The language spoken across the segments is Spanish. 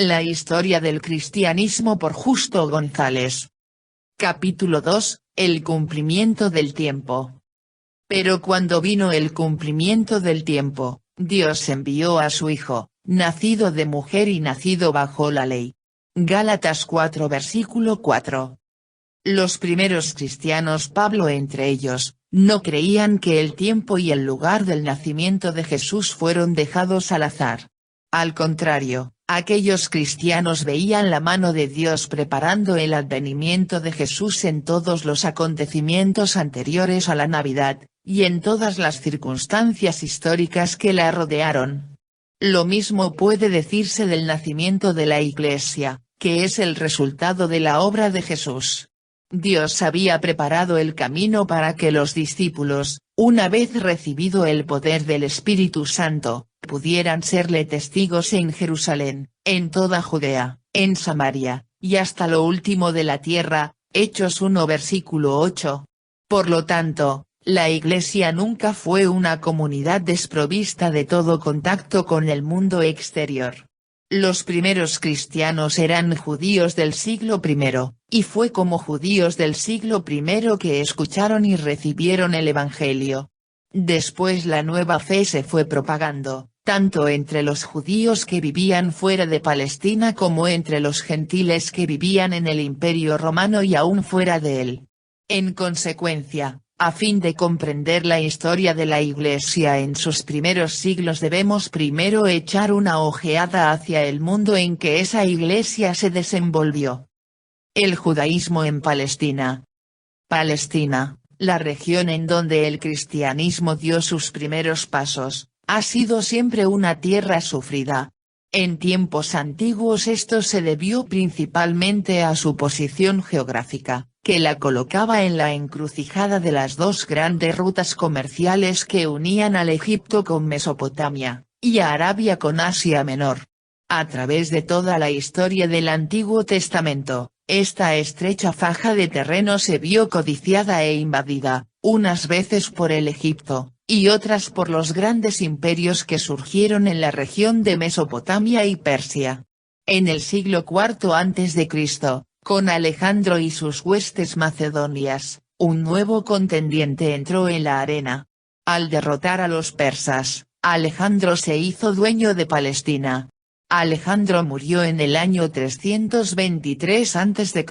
La historia del cristianismo por Justo González. Capítulo 2, el cumplimiento del tiempo. Pero cuando vino el cumplimiento del tiempo, Dios envió a su Hijo, nacido de mujer y nacido bajo la ley. Gálatas 4 versículo 4. Los primeros cristianos, Pablo entre ellos, no creían que el tiempo y el lugar del nacimiento de Jesús fueron dejados al azar. Al contrario, aquellos cristianos veían la mano de Dios preparando el advenimiento de Jesús en todos los acontecimientos anteriores a la Navidad, y en todas las circunstancias históricas que la rodearon. Lo mismo puede decirse del nacimiento de la Iglesia, que es el resultado de la obra de Jesús. Dios había preparado el camino para que los discípulos, una vez recibido el poder del Espíritu Santo, pudieran serle testigos en Jerusalén, en toda Judea, en Samaria, y hasta lo último de la tierra. Hechos 1 versículo 8. Por lo tanto, la Iglesia nunca fue una comunidad desprovista de todo contacto con el mundo exterior. Los primeros cristianos eran judíos del siglo I, y fue como judíos del siglo I que escucharon y recibieron el Evangelio. Después la nueva fe se fue propagando, tanto entre los judíos que vivían fuera de Palestina como entre los gentiles que vivían en el Imperio Romano y aún fuera de él. En consecuencia, a fin de comprender la historia de la Iglesia en sus primeros siglos debemos primero echar una ojeada hacia el mundo en que esa Iglesia se desenvolvió. El judaísmo en Palestina. Palestina, la región en donde el cristianismo dio sus primeros pasos, ha sido siempre una tierra sufrida. En tiempos antiguos esto se debió principalmente a su posición geográfica, que la colocaba en la encrucijada de las dos grandes rutas comerciales que unían al Egipto con Mesopotamia, y a Arabia con Asia Menor. A través de toda la historia del Antiguo Testamento, esta estrecha faja de terreno se vio codiciada e invadida, unas veces por el Egipto, y otras por los grandes imperios que surgieron en la región de Mesopotamia y Persia. En el siglo IV a.C., con Alejandro y sus huestes macedonias, un nuevo contendiente entró en la arena. Al derrotar a los persas, Alejandro se hizo dueño de Palestina. Alejandro murió en el año 323 a.C.,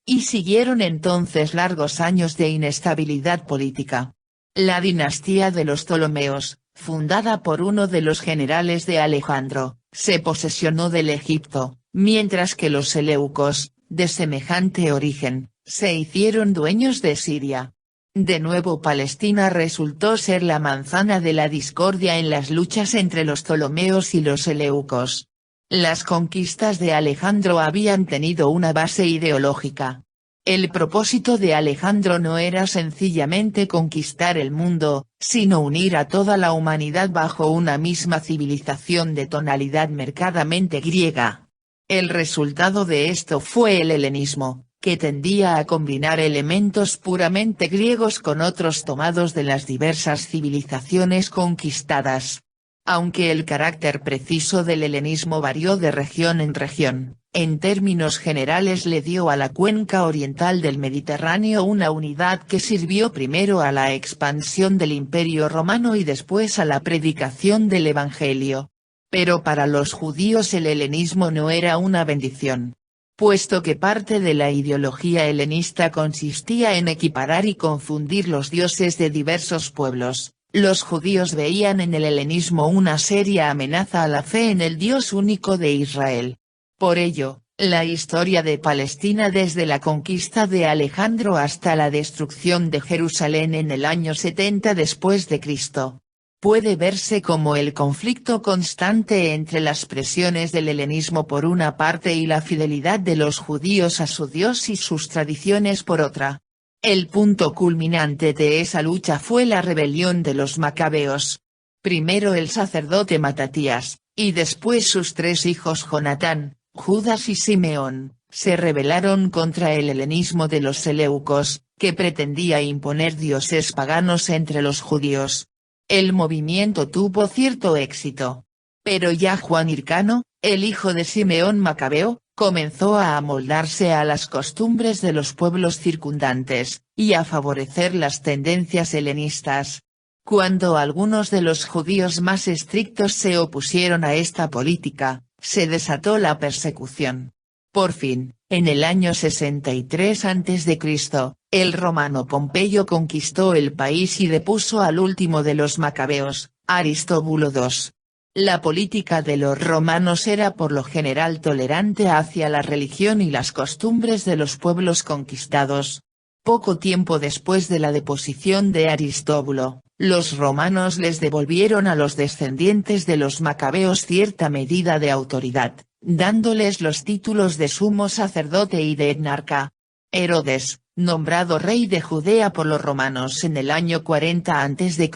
y siguieron entonces largos años de inestabilidad política. La dinastía de los Ptolomeos, fundada por uno de los generales de Alejandro, se posesionó del Egipto, mientras que los seleucos, de semejante origen, se hicieron dueños de Siria. De nuevo Palestina resultó ser la manzana de la discordia en las luchas entre los Ptolomeos y los seleucos. Las conquistas de Alejandro habían tenido una base ideológica. El propósito de Alejandro no era sencillamente conquistar el mundo, sino unir a toda la humanidad bajo una misma civilización de tonalidad marcadamente griega. El resultado de esto fue el helenismo, que tendía a combinar elementos puramente griegos con otros tomados de las diversas civilizaciones conquistadas. Aunque el carácter preciso del helenismo varió de región en región, en términos generales le dio a la cuenca oriental del Mediterráneo una unidad que sirvió primero a la expansión del Imperio Romano y después a la predicación del Evangelio. Pero para los judíos el helenismo no era una bendición. Puesto que parte de la ideología helenista consistía en equiparar y confundir los dioses de diversos pueblos, los judíos veían en el helenismo una seria amenaza a la fe en el Dios único de Israel. Por ello, la historia de Palestina desde la conquista de Alejandro hasta la destrucción de Jerusalén en el año 70 después de Cristo, puede verse como el conflicto constante entre las presiones del helenismo por una parte y la fidelidad de los judíos a su Dios y sus tradiciones por otra. El punto culminante de esa lucha fue la rebelión de los macabeos. Primero el sacerdote Matatías, y después sus tres hijos Jonatán, Judas y Simeón, se rebelaron contra el helenismo de los seleucos, que pretendía imponer dioses paganos entre los judíos. El movimiento tuvo cierto éxito. Pero ya Juan Hircano, el hijo de Simeón Macabeo, comenzó a amoldarse a las costumbres de los pueblos circundantes, y a favorecer las tendencias helenistas. Cuando algunos de los judíos más estrictos se opusieron a esta política, se desató la persecución. Por fin, en el año 63 a.C., el romano Pompeyo conquistó el país y depuso al último de los macabeos, Aristóbulo II. La política de los romanos era por lo general tolerante hacia la religión y las costumbres de los pueblos conquistados. Poco tiempo después de la deposición de Aristóbulo, los romanos les devolvieron a los descendientes de los macabeos cierta medida de autoridad, dándoles los títulos de sumo sacerdote y de etnarca. Herodes, nombrado rey de Judea por los romanos en el año 40 a.C.,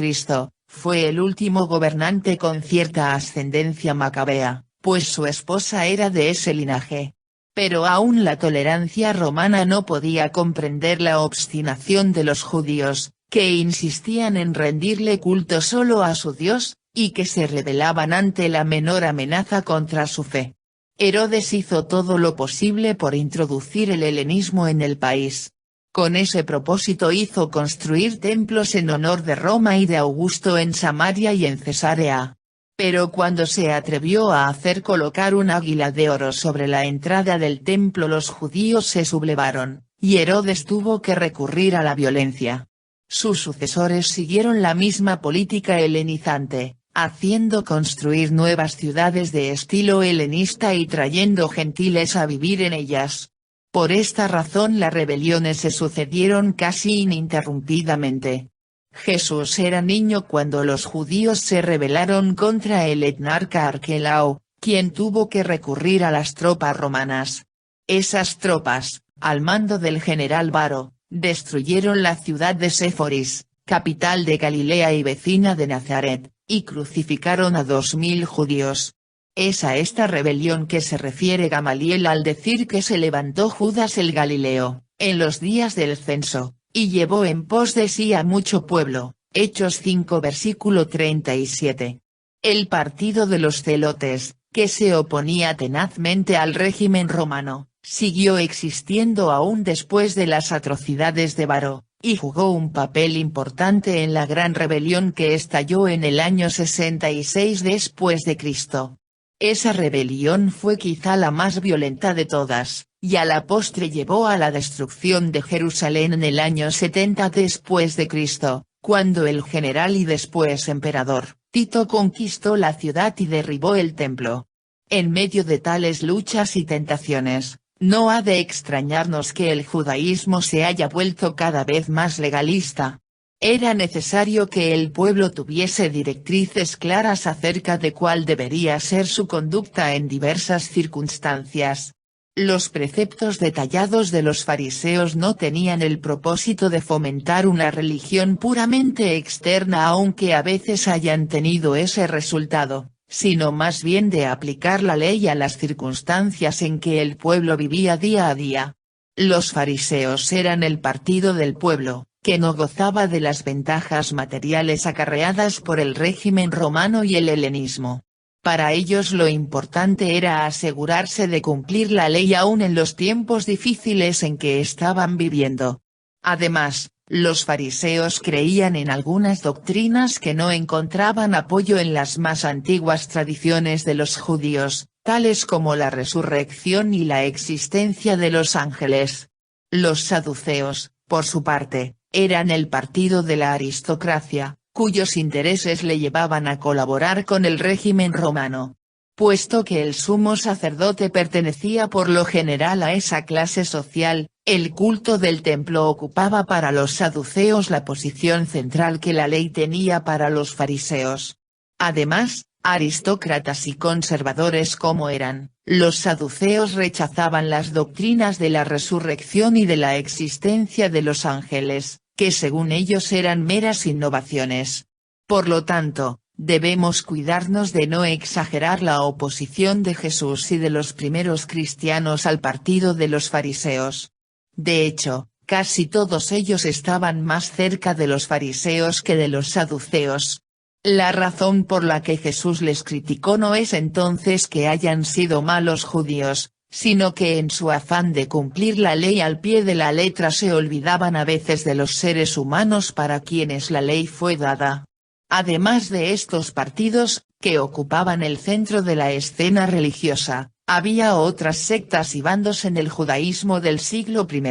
fue el último gobernante con cierta ascendencia macabea, pues su esposa era de ese linaje. Pero aún la tolerancia romana no podía comprender la obstinación de los judíos, que insistían en rendirle culto solo a su Dios, y que se rebelaban ante la menor amenaza contra su fe. Herodes hizo todo lo posible por introducir el helenismo en el país. Con ese propósito hizo construir templos en honor de Roma y de Augusto en Samaria y en Cesarea. Pero cuando se atrevió a hacer colocar un águila de oro sobre la entrada del templo, los judíos se sublevaron, y Herodes tuvo que recurrir a la violencia. Sus sucesores siguieron la misma política helenizante, haciendo construir nuevas ciudades de estilo helenista y trayendo gentiles a vivir en ellas. Por esta razón las rebeliones se sucedieron casi ininterrumpidamente. Jesús era niño cuando los judíos se rebelaron contra el etnarca Arquelao, quien tuvo que recurrir a las tropas romanas. Esas tropas, al mando del general Varo, destruyeron la ciudad de Séforis, capital de Galilea y vecina de Nazaret, y crucificaron a 2000 judíos. Es a esta rebelión que se refiere Gamaliel al decir que se levantó Judas el Galileo, en los días del censo, y llevó en pos de sí a mucho pueblo, Hechos 5 versículo 37. El partido de los celotes, que se oponía tenazmente al régimen romano, siguió existiendo aún después de las atrocidades de Varo, y jugó un papel importante en la gran rebelión que estalló en el año 66 después de Cristo. Esa rebelión fue quizá la más violenta de todas, y a la postre llevó a la destrucción de Jerusalén en el año 70 después de Cristo, cuando el general y después emperador, Tito conquistó la ciudad y derribó el templo. En medio de tales luchas y tentaciones, no ha de extrañarnos que el judaísmo se haya vuelto cada vez más legalista. Era necesario que el pueblo tuviese directrices claras acerca de cuál debería ser su conducta en diversas circunstancias. Los preceptos detallados de los fariseos no tenían el propósito de fomentar una religión puramente externa, aunque a veces hayan tenido ese resultado, sino más bien de aplicar la ley a las circunstancias en que el pueblo vivía día a día. Los fariseos eran el partido del pueblo, que no gozaba de las ventajas materiales acarreadas por el régimen romano y el helenismo. Para ellos lo importante era asegurarse de cumplir la ley aún en los tiempos difíciles en que estaban viviendo. Además, los fariseos creían en algunas doctrinas que no encontraban apoyo en las más antiguas tradiciones de los judíos, tales como la resurrección y la existencia de los ángeles. Los saduceos, por su parte, eran el partido de la aristocracia, cuyos intereses le llevaban a colaborar con el régimen romano. Puesto que el sumo sacerdote pertenecía por lo general a esa clase social, el culto del templo ocupaba para los saduceos la posición central que la ley tenía para los fariseos. Además, aristócratas y conservadores como eran, los saduceos rechazaban las doctrinas de la resurrección y de la existencia de los ángeles, que según ellos eran meras innovaciones. Por lo tanto, debemos cuidarnos de no exagerar la oposición de Jesús y de los primeros cristianos al partido de los fariseos. De hecho, casi todos ellos estaban más cerca de los fariseos que de los saduceos. La razón por la que Jesús les criticó no es entonces que hayan sido malos judíos, sino que en su afán de cumplir la ley al pie de la letra se olvidaban a veces de los seres humanos para quienes la ley fue dada. Además de estos partidos, que ocupaban el centro de la escena religiosa, había otras sectas y bandos en el judaísmo del siglo I.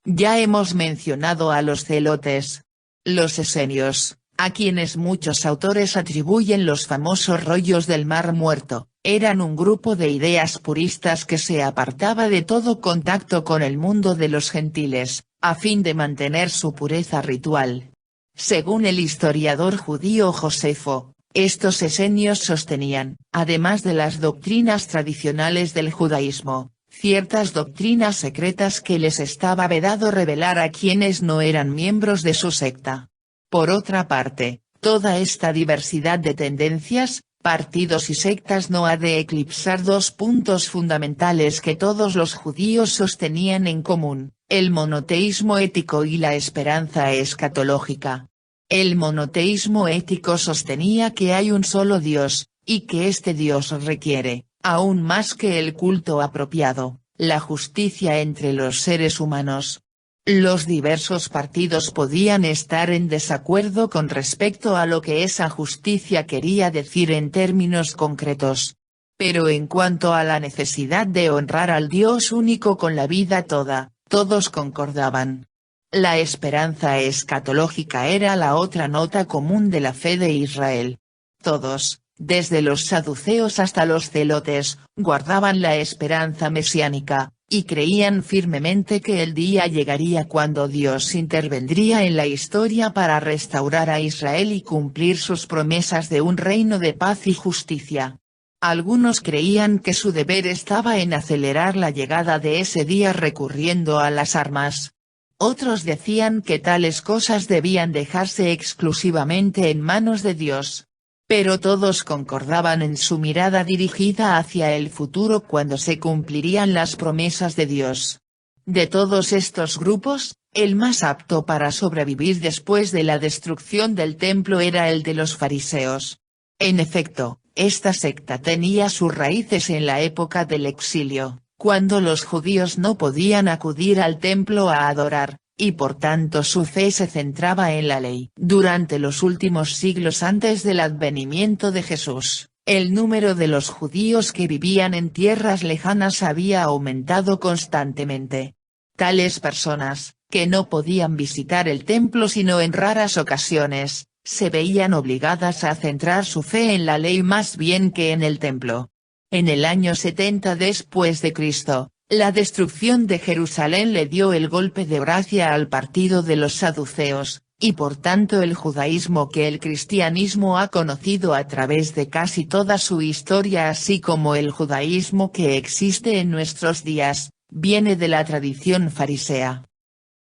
Ya hemos mencionado a los celotes. Los esenios, a quienes muchos autores atribuyen los famosos rollos del Mar Muerto, eran un grupo de ideas puristas que se apartaba de todo contacto con el mundo de los gentiles, a fin de mantener su pureza ritual. Según el historiador judío Josefo, estos esenios sostenían, además de las doctrinas tradicionales del judaísmo, ciertas doctrinas secretas que les estaba vedado revelar a quienes no eran miembros de su secta. Por otra parte, toda esta diversidad de tendencias, partidos y sectas no ha de eclipsar dos puntos fundamentales que todos los judíos sostenían en común, el monoteísmo ético y la esperanza escatológica. El monoteísmo ético sostenía que hay un solo Dios, y que este Dios requiere, aún más que el culto apropiado, la justicia entre los seres humanos. Los diversos partidos podían estar en desacuerdo con respecto a lo que esa justicia quería decir en términos concretos. Pero en cuanto a la necesidad de honrar al Dios único con la vida toda, todos concordaban. La esperanza escatológica era la otra nota común de la fe de Israel. Todos, desde los saduceos hasta los celotes, guardaban la esperanza mesiánica, y creían firmemente que el día llegaría cuando Dios intervendría en la historia para restaurar a Israel y cumplir sus promesas de un reino de paz y justicia. Algunos creían que su deber estaba en acelerar la llegada de ese día recurriendo a las armas. Otros decían que tales cosas debían dejarse exclusivamente en manos de Dios. Pero todos concordaban en su mirada dirigida hacia el futuro cuando se cumplirían las promesas de Dios. De todos estos grupos, el más apto para sobrevivir después de la destrucción del templo era el de los fariseos. En efecto, esta secta tenía sus raíces en la época del exilio, cuando los judíos no podían acudir al templo a adorar, y por tanto su fe se centraba en la ley. Durante los últimos siglos antes del advenimiento de Jesús, el número de los judíos que vivían en tierras lejanas había aumentado constantemente. Tales personas, que no podían visitar el templo sino en raras ocasiones, se veían obligadas a centrar su fe en la ley más bien que en el templo. En el año 70 después de Cristo, la destrucción de Jerusalén le dio el golpe de gracia al partido de los saduceos, y por tanto el judaísmo que el cristianismo ha conocido a través de casi toda su historia así como el judaísmo que existe en nuestros días, viene de la tradición farisea.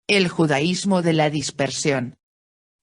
El judaísmo de la dispersión.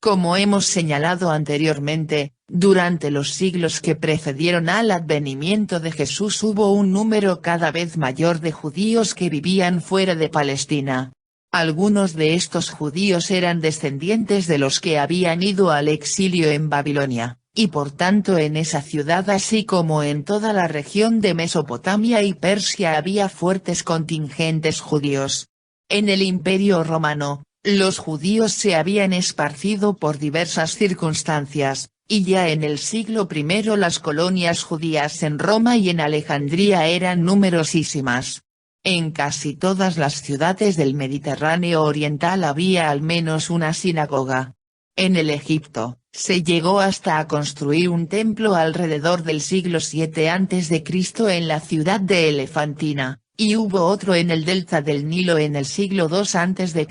Como hemos señalado anteriormente, durante los siglos que precedieron al advenimiento de Jesús hubo un número cada vez mayor de judíos que vivían fuera de Palestina. Algunos de estos judíos eran descendientes de los que habían ido al exilio en Babilonia, y por tanto en esa ciudad así como en toda la región de Mesopotamia y Persia había fuertes contingentes judíos. En el Imperio Romano, los judíos se habían esparcido por diversas circunstancias, y ya en el siglo I las colonias judías en Roma y en Alejandría eran numerosísimas. En casi todas las ciudades del Mediterráneo oriental había al menos una sinagoga. En el Egipto, se llegó hasta a construir un templo alrededor del siglo VII a.C. en la ciudad de Elefantina, y hubo otro en el delta del Nilo en el siglo II a.C.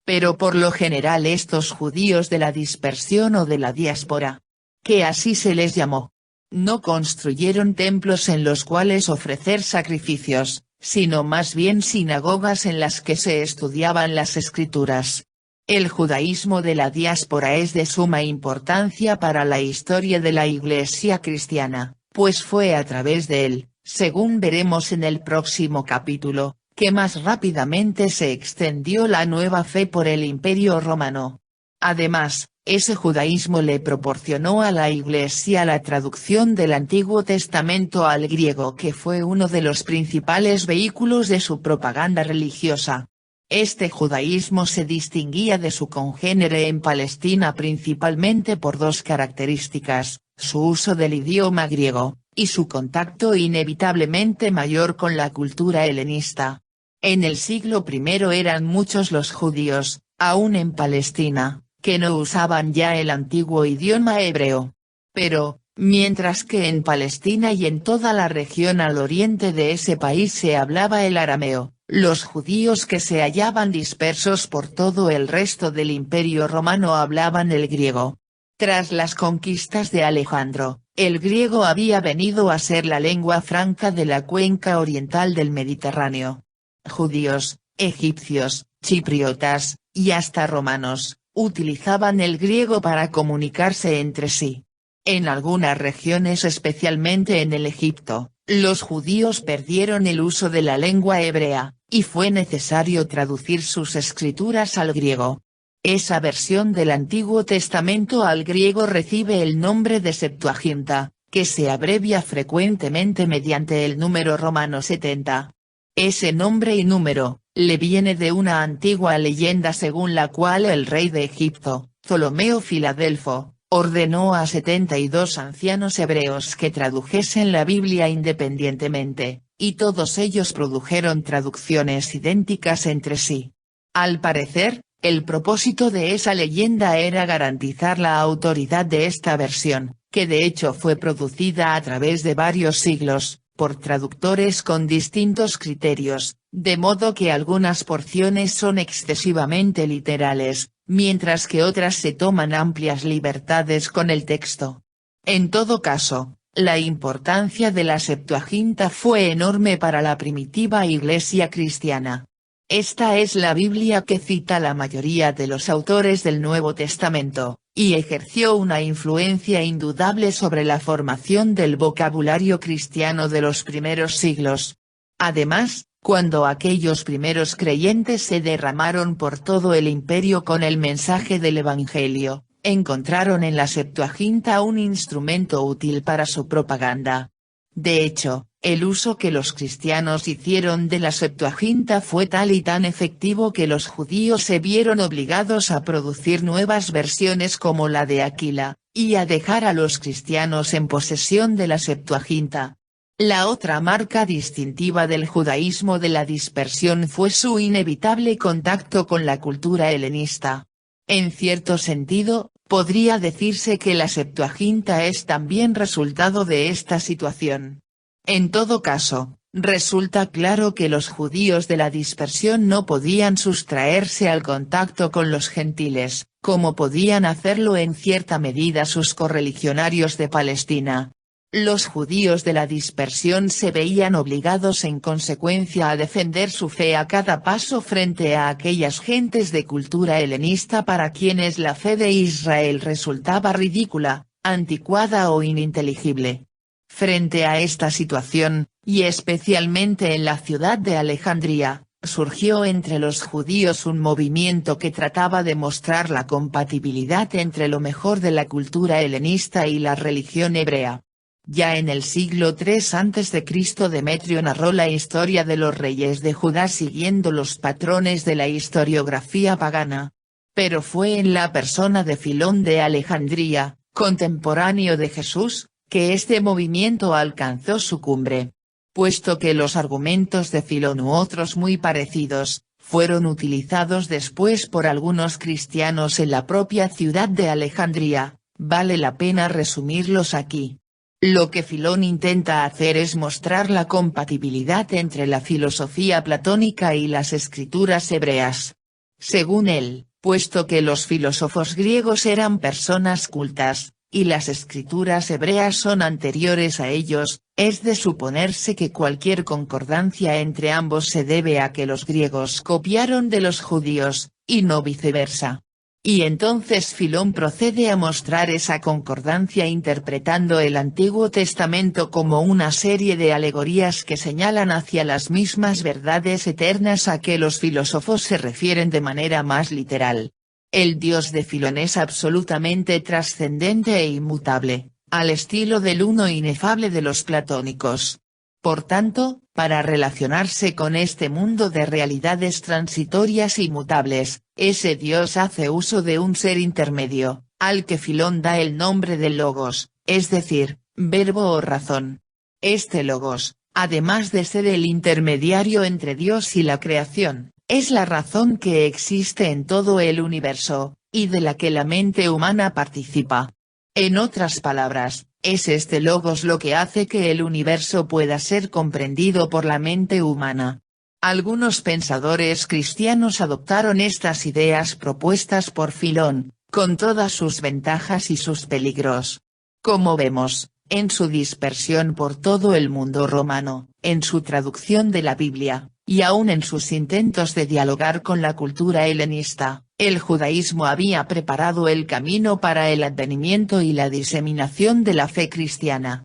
Pero por lo general estos judíos de la dispersión o de la diáspora, que así se les llamó, no construyeron templos en los cuales ofrecer sacrificios, sino más bien sinagogas en las que se estudiaban las escrituras. El judaísmo de la diáspora es de suma importancia para la historia de la Iglesia cristiana, pues fue a través de él, según veremos en el próximo capítulo, que más rápidamente se extendió la nueva fe por el Imperio Romano. Además, ese judaísmo le proporcionó a la Iglesia la traducción del Antiguo Testamento al griego, que fue uno de los principales vehículos de su propaganda religiosa. Este judaísmo se distinguía de su congénere en Palestina principalmente por dos características: su uso del idioma griego, y su contacto inevitablemente mayor con la cultura helenista. En el siglo I eran muchos los judíos, aún en Palestina, que no usaban ya el antiguo idioma hebreo. Pero, mientras que en Palestina y en toda la región al oriente de ese país se hablaba el arameo, los judíos que se hallaban dispersos por todo el resto del Imperio Romano hablaban el griego. Tras las conquistas de Alejandro, el griego había venido a ser la lengua franca de la cuenca oriental del Mediterráneo. Judíos, egipcios, chipriotas, y hasta romanos, utilizaban el griego para comunicarse entre sí. En algunas regiones, especialmente en el Egipto, los judíos perdieron el uso de la lengua hebrea, y fue necesario traducir sus escrituras al griego. Esa versión del Antiguo Testamento al griego recibe el nombre de Septuaginta, que se abrevia frecuentemente mediante el número romano 70. Ese nombre y número, le viene de una antigua leyenda según la cual el rey de Egipto, Ptolomeo Filadelfo, ordenó a 72 ancianos hebreos que tradujesen la Biblia independientemente, y todos ellos produjeron traducciones idénticas entre sí. Al parecer, el propósito de esa leyenda era garantizar la autoridad de esta versión, que de hecho fue producida a través de varios siglos, por traductores con distintos criterios, de modo que algunas porciones son excesivamente literales, mientras que otras se toman amplias libertades con el texto. En todo caso, la importancia de la Septuaginta fue enorme para la primitiva Iglesia cristiana. Esta es la Biblia que cita la mayoría de los autores del Nuevo Testamento, y ejerció una influencia indudable sobre la formación del vocabulario cristiano de los primeros siglos. Además, cuando aquellos primeros creyentes se derramaron por todo el imperio con el mensaje del Evangelio, encontraron en la Septuaginta un instrumento útil para su propaganda. De hecho, el uso que los cristianos hicieron de la Septuaginta fue tal y tan efectivo que los judíos se vieron obligados a producir nuevas versiones como la de Aquila, y a dejar a los cristianos en posesión de la Septuaginta. La otra marca distintiva del judaísmo de la dispersión fue su inevitable contacto con la cultura helenista. En cierto sentido, podría decirse que la Septuaginta es también resultado de esta situación. En todo caso, resulta claro que los judíos de la dispersión no podían sustraerse al contacto con los gentiles, como podían hacerlo en cierta medida sus correligionarios de Palestina. Los judíos de la dispersión se veían obligados en consecuencia a defender su fe a cada paso frente a aquellas gentes de cultura helenista para quienes la fe de Israel resultaba ridícula, anticuada o ininteligible. Frente a esta situación, y especialmente en la ciudad de Alejandría, surgió entre los judíos un movimiento que trataba de mostrar la compatibilidad entre lo mejor de la cultura helenista y la religión hebrea. Ya en el siglo III a.C. Demetrio narró la historia de los reyes de Judá siguiendo los patrones de la historiografía pagana. Pero fue en la persona de Filón de Alejandría, contemporáneo de Jesús, que este movimiento alcanzó su cumbre. Puesto que los argumentos de Filón u otros muy parecidos, fueron utilizados después por algunos cristianos en la propia ciudad de Alejandría, vale la pena resumirlos aquí. Lo que Filón intenta hacer es mostrar la compatibilidad entre la filosofía platónica y las escrituras hebreas. Según él, puesto que los filósofos griegos eran personas cultas, y las escrituras hebreas son anteriores a ellos, es de suponerse que cualquier concordancia entre ambos se debe a que los griegos copiaron de los judíos, y no viceversa. Y entonces Filón procede a mostrar esa concordancia interpretando el Antiguo Testamento como una serie de alegorías que señalan hacia las mismas verdades eternas a que los filósofos se refieren de manera más literal. El dios de Filón es absolutamente trascendente e inmutable, al estilo del uno inefable de los platónicos. Por tanto, para relacionarse con este mundo de realidades transitorias y mutables, ese dios hace uso de un ser intermedio, al que Filón da el nombre de Logos, es decir, verbo o razón. Este Logos, además de ser el intermediario entre Dios y la creación, es la razón que existe en todo el universo, y de la que la mente humana participa. En otras palabras, es este Logos lo que hace que el universo pueda ser comprendido por la mente humana. Algunos pensadores cristianos adoptaron estas ideas propuestas por Filón, con todas sus ventajas y sus peligros. Como vemos, en su dispersión por todo el mundo romano, en su traducción de la Biblia, y aún en sus intentos de dialogar con la cultura helenista, el judaísmo había preparado el camino para el advenimiento y la diseminación de la fe cristiana.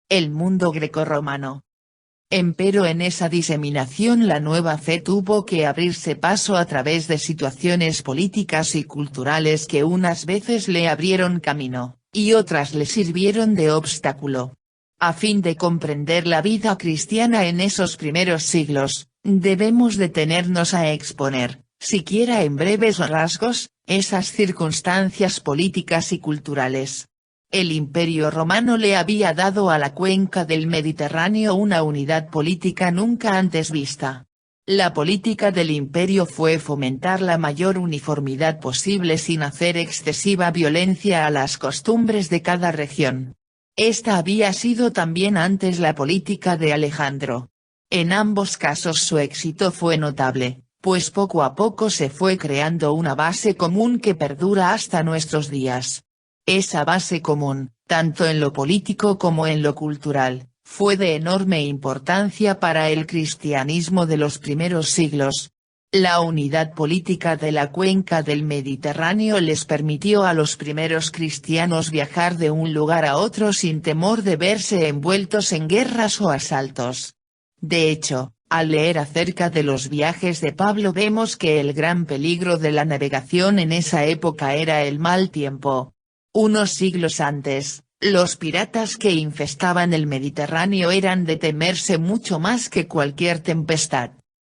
El mundo grecorromano. Empero en esa diseminación la nueva fe tuvo que abrirse paso a través de situaciones políticas y culturales que unas veces le abrieron camino, y otras le sirvieron de obstáculo. A fin de comprender la vida cristiana en esos primeros siglos, debemos detenernos a exponer, siquiera en breves rasgos, esas circunstancias políticas y culturales. El Imperio Romano le había dado a la cuenca del Mediterráneo una unidad política nunca antes vista. La política del imperio fue fomentar la mayor uniformidad posible sin hacer excesiva violencia a las costumbres de cada región. Esta había sido también antes la política de Alejandro. En ambos casos su éxito fue notable, pues poco a poco se fue creando una base común que perdura hasta nuestros días. Esa base común, tanto en lo político como en lo cultural, fue de enorme importancia para el cristianismo de los primeros siglos. La unidad política de la cuenca del Mediterráneo les permitió a los primeros cristianos viajar de un lugar a otro sin temor de verse envueltos en guerras o asaltos. De hecho, al leer acerca de los viajes de Pablo vemos que el gran peligro de la navegación en esa época era el mal tiempo. Unos siglos antes, los piratas que infestaban el Mediterráneo eran de temerse mucho más que cualquier tempestad.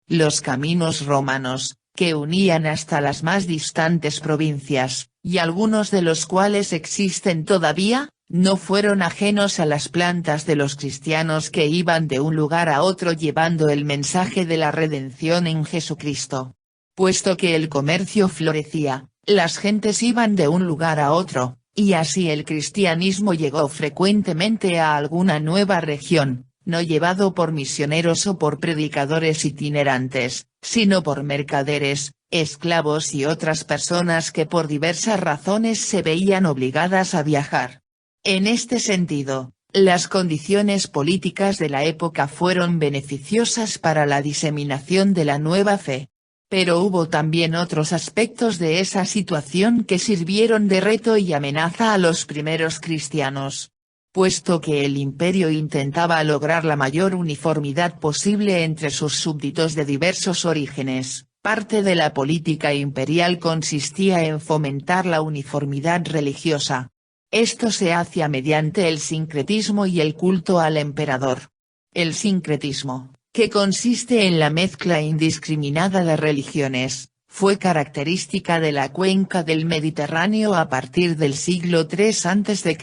Los caminos romanos, que unían hasta las más distantes provincias, y algunos de los cuales existen todavía, no fueron ajenos a las plantas de los cristianos que iban de un lugar a otro llevando el mensaje de la redención en Jesucristo. Puesto que el comercio florecía, las gentes iban de un lugar a otro, y así el cristianismo llegó frecuentemente a alguna nueva región, no llevado por misioneros o por predicadores itinerantes, sino por mercaderes, esclavos y otras personas que por diversas razones se veían obligadas a viajar. En este sentido, las condiciones políticas de la época fueron beneficiosas para la diseminación de la nueva fe. Pero hubo también otros aspectos de esa situación que sirvieron de reto y amenaza a los primeros cristianos. Puesto que el imperio intentaba lograr la mayor uniformidad posible entre sus súbditos de diversos orígenes, parte de la política imperial consistía en fomentar la uniformidad religiosa. Esto se hacía mediante el sincretismo y el culto al emperador. El sincretismo, que consiste en la mezcla indiscriminada de religiones, fue característica de la cuenca del Mediterráneo a partir del siglo III a.C.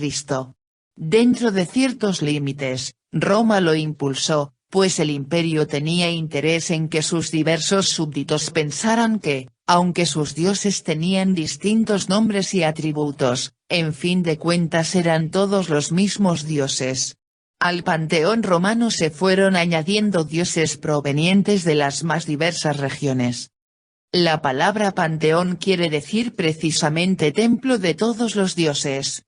Dentro de ciertos límites, Roma lo impulsó, pues el imperio tenía interés en que sus diversos súbditos pensaran que, aunque sus dioses tenían distintos nombres y atributos, en fin de cuentas eran todos los mismos dioses. Al panteón romano se fueron añadiendo dioses provenientes de las más diversas regiones. La palabra panteón quiere decir precisamente templo de todos los dioses.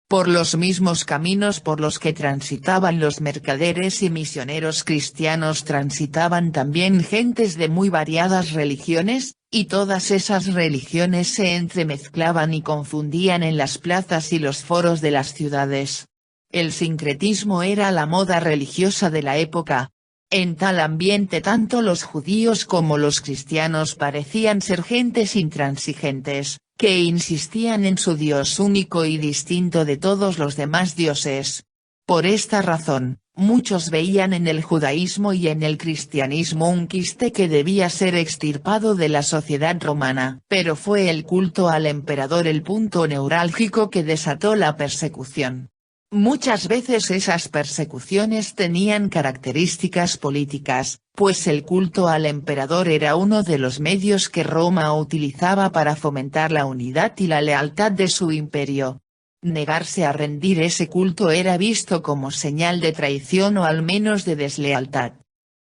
Por los mismos caminos por los que transitaban los mercaderes y misioneros cristianos transitaban también gentes de muy variadas religiones, y todas esas religiones se entremezclaban y confundían en las plazas y los foros de las ciudades. El sincretismo era la moda religiosa de la época. En tal ambiente tanto los judíos como los cristianos parecían ser gentes intransigentes, que insistían en su Dios único y distinto de todos los demás dioses. Por esta razón, muchos veían en el judaísmo y en el cristianismo un quiste que debía ser extirpado de la sociedad romana. Pero fue el culto al emperador el punto neurálgico que desató la persecución. Muchas veces esas persecuciones tenían características políticas, pues el culto al emperador era uno de los medios que Roma utilizaba para fomentar la unidad y la lealtad de su imperio. Negarse a rendir ese culto era visto como señal de traición o al menos de deslealtad.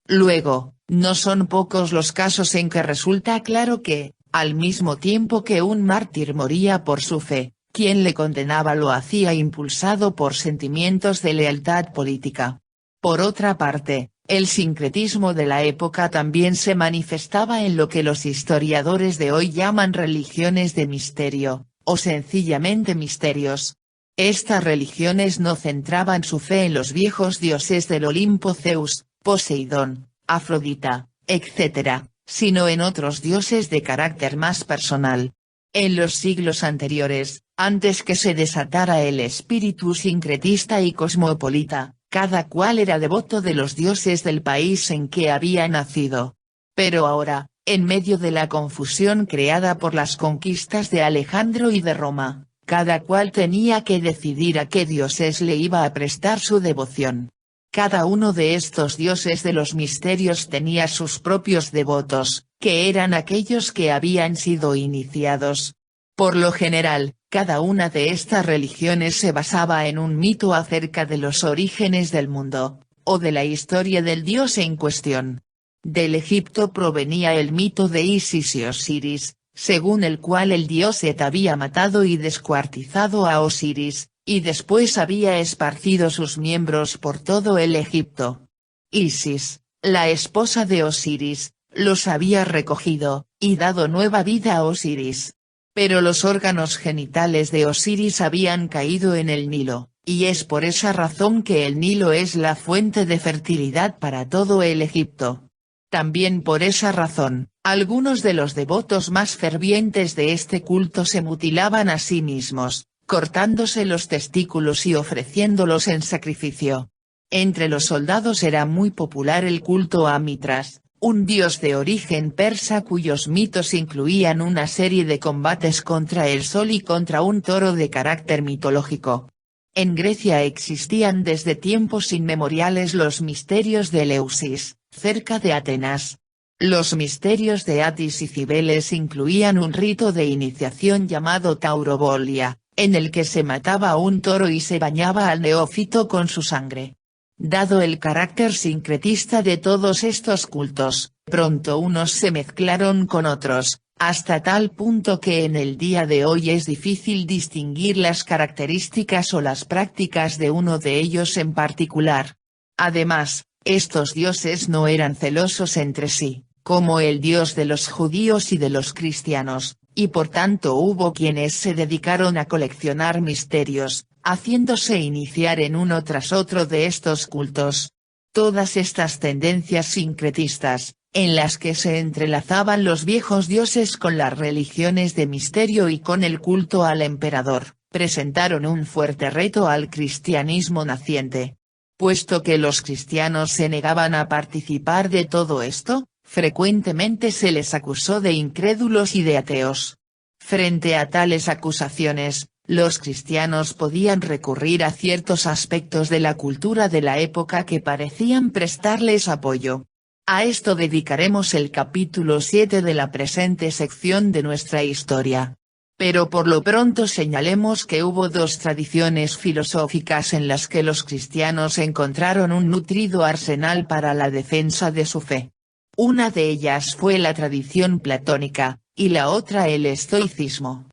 Luego, no son pocos los casos en que resulta claro que, al mismo tiempo que un mártir moría por su fe, quien le condenaba lo hacía impulsado por sentimientos de lealtad política. Por otra parte, el sincretismo de la época también se manifestaba en lo que los historiadores de hoy llaman religiones de misterio, o sencillamente misterios. Estas religiones no centraban su fe en los viejos dioses del Olimpo Zeus, Poseidón, Afrodita, etc., sino en otros dioses de carácter más personal. En los siglos anteriores, antes que se desatara el espíritu sincretista y cosmopolita, cada cual era devoto de los dioses del país en que había nacido. Pero ahora, en medio de la confusión creada por las conquistas de Alejandro y de Roma, cada cual tenía que decidir a qué dioses le iba a prestar su devoción. Cada uno de estos dioses de los misterios tenía sus propios devotos, que eran aquellos que habían sido iniciados. Por lo general, cada una de estas religiones se basaba en un mito acerca de los orígenes del mundo, o de la historia del dios en cuestión. Del Egipto provenía el mito de Isis y Osiris, según el cual el dios Set había matado y descuartizado a Osiris, y después había esparcido sus miembros por todo el Egipto. Isis, la esposa de Osiris, los había recogido, y dado nueva vida a Osiris. Pero los órganos genitales de Osiris habían caído en el Nilo, y es por esa razón que el Nilo es la fuente de fertilidad para todo el Egipto. También por esa razón, algunos de los devotos más fervientes de este culto se mutilaban a sí mismos, cortándose los testículos y ofreciéndolos en sacrificio. Entre los soldados era muy popular el culto a Mitras, un dios de origen persa cuyos mitos incluían una serie de combates contra el sol y contra un toro de carácter mitológico. En Grecia existían desde tiempos inmemoriales los misterios de Eleusis, cerca de Atenas. Los misterios de Atis y Cibeles incluían un rito de iniciación llamado taurobolia, en el que se mataba a un toro y se bañaba al neófito con su sangre. Dado el carácter sincretista de todos estos cultos, pronto unos se mezclaron con otros, hasta tal punto que en el día de hoy es difícil distinguir las características o las prácticas de uno de ellos en particular. Además, estos dioses no eran celosos entre sí, como el dios de los judíos y de los cristianos, y por tanto hubo quienes se dedicaron a coleccionar misterios, haciéndose iniciar en uno tras otro de estos cultos. Todas estas tendencias sincretistas, en las que se entrelazaban los viejos dioses con las religiones de misterio y con el culto al emperador, presentaron un fuerte reto al cristianismo naciente. Puesto que los cristianos se negaban a participar de todo esto, frecuentemente se les acusó de incrédulos y de ateos. Frente a tales acusaciones, los cristianos podían recurrir a ciertos aspectos de la cultura de la época que parecían prestarles apoyo. A esto dedicaremos el capítulo 7 de la presente sección de nuestra historia. Pero por lo pronto señalemos que hubo dos tradiciones filosóficas en las que los cristianos encontraron un nutrido arsenal para la defensa de su fe. Una de ellas fue la tradición platónica, y la otra el estoicismo.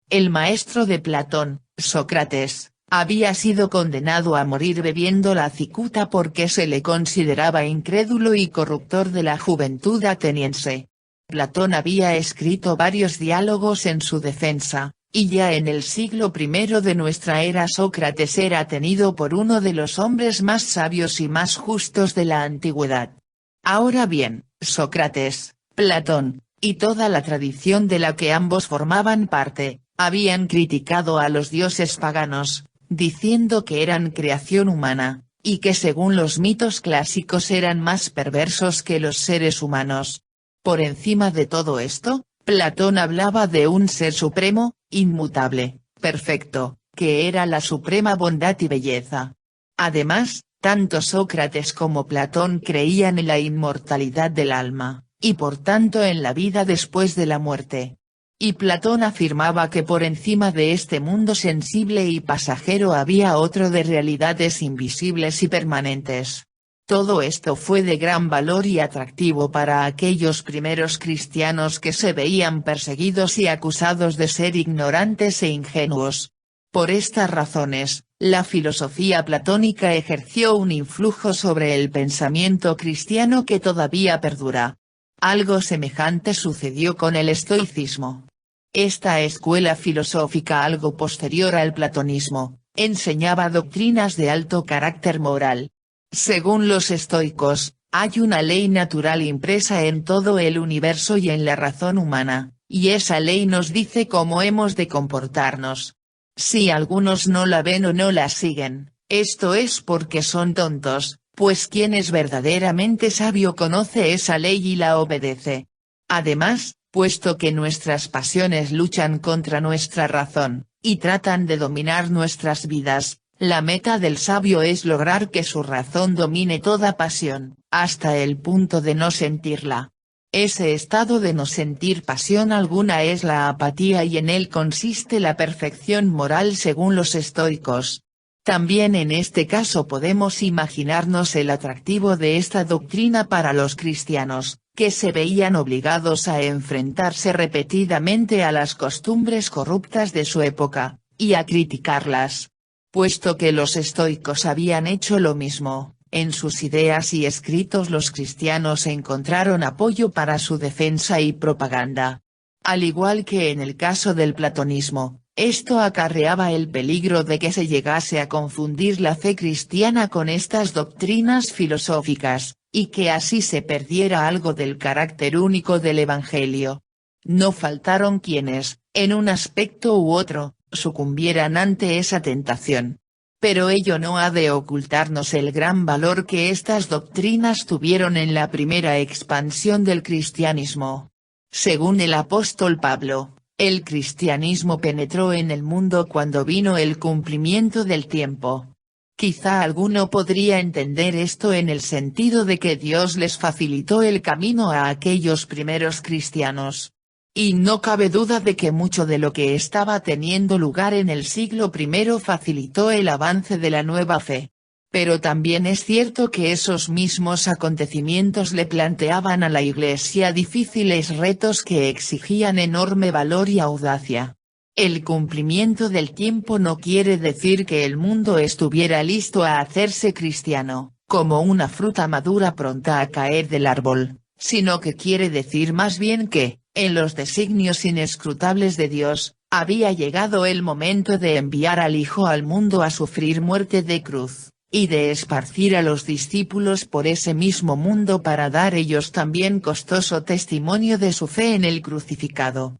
El maestro de Platón, Sócrates, había sido condenado a morir bebiendo la cicuta porque se le consideraba incrédulo y corruptor de la juventud ateniense. Platón había escrito varios diálogos en su defensa, y ya en el siglo I de nuestra era Sócrates era tenido por uno de los hombres más sabios y más justos de la antigüedad. Ahora bien, Sócrates, Platón, y toda la tradición de la que ambos formaban parte, habían criticado a los dioses paganos, diciendo que eran creación humana, y que según los mitos clásicos eran más perversos que los seres humanos. Por encima de todo esto, Platón hablaba de un ser supremo, inmutable, perfecto, que era la suprema bondad y belleza. Además, tanto Sócrates como Platón creían en la inmortalidad del alma, y por tanto en la vida después de la muerte. Y Platón afirmaba que por encima de este mundo sensible y pasajero había otro de realidades invisibles y permanentes. Todo esto fue de gran valor y atractivo para aquellos primeros cristianos que se veían perseguidos y acusados de ser ignorantes e ingenuos. Por estas razones, la filosofía platónica ejerció un influjo sobre el pensamiento cristiano que todavía perdura. Algo semejante sucedió con el estoicismo. Esta escuela filosófica, algo posterior al platonismo, enseñaba doctrinas de alto carácter moral. Según los estoicos, hay una ley natural impresa en todo el universo y en la razón humana, y esa ley nos dice cómo hemos de comportarnos. Si algunos no la ven o no la siguen, esto es porque son tontos, pues quien es verdaderamente sabio conoce esa ley y la obedece. Además, puesto que nuestras pasiones luchan contra nuestra razón, y tratan de dominar nuestras vidas, la meta del sabio es lograr que su razón domine toda pasión, hasta el punto de no sentirla. Ese estado de no sentir pasión alguna es la apatía y en él consiste la perfección moral según los estoicos. También en este caso podemos imaginarnos el atractivo de esta doctrina para los cristianos, que se veían obligados a enfrentarse repetidamente a las costumbres corruptas de su época, y a criticarlas. Puesto que los estoicos habían hecho lo mismo, en sus ideas y escritos los cristianos encontraron apoyo para su defensa y propaganda. Al igual que en el caso del platonismo, esto acarreaba el peligro de que se llegase a confundir la fe cristiana con estas doctrinas filosóficas, y que así se perdiera algo del carácter único del Evangelio. No faltaron quienes, en un aspecto u otro, sucumbieran ante esa tentación. Pero ello no ha de ocultarnos el gran valor que estas doctrinas tuvieron en la primera expansión del cristianismo. Según el apóstol Pablo, el cristianismo penetró en el mundo cuando vino el cumplimiento del tiempo. Quizá alguno podría entender esto en el sentido de que Dios les facilitó el camino a aquellos primeros cristianos. Y no cabe duda de que mucho de lo que estaba teniendo lugar en el siglo I facilitó el avance de la nueva fe. Pero también es cierto que esos mismos acontecimientos le planteaban a la Iglesia difíciles retos que exigían enorme valor y audacia. El cumplimiento del tiempo no quiere decir que el mundo estuviera listo a hacerse cristiano, como una fruta madura pronta a caer del árbol, sino que quiere decir más bien que, en los designios inescrutables de Dios, había llegado el momento de enviar al Hijo al mundo a sufrir muerte de cruz, y de esparcir a los discípulos por ese mismo mundo para dar ellos también costoso testimonio de su fe en el crucificado.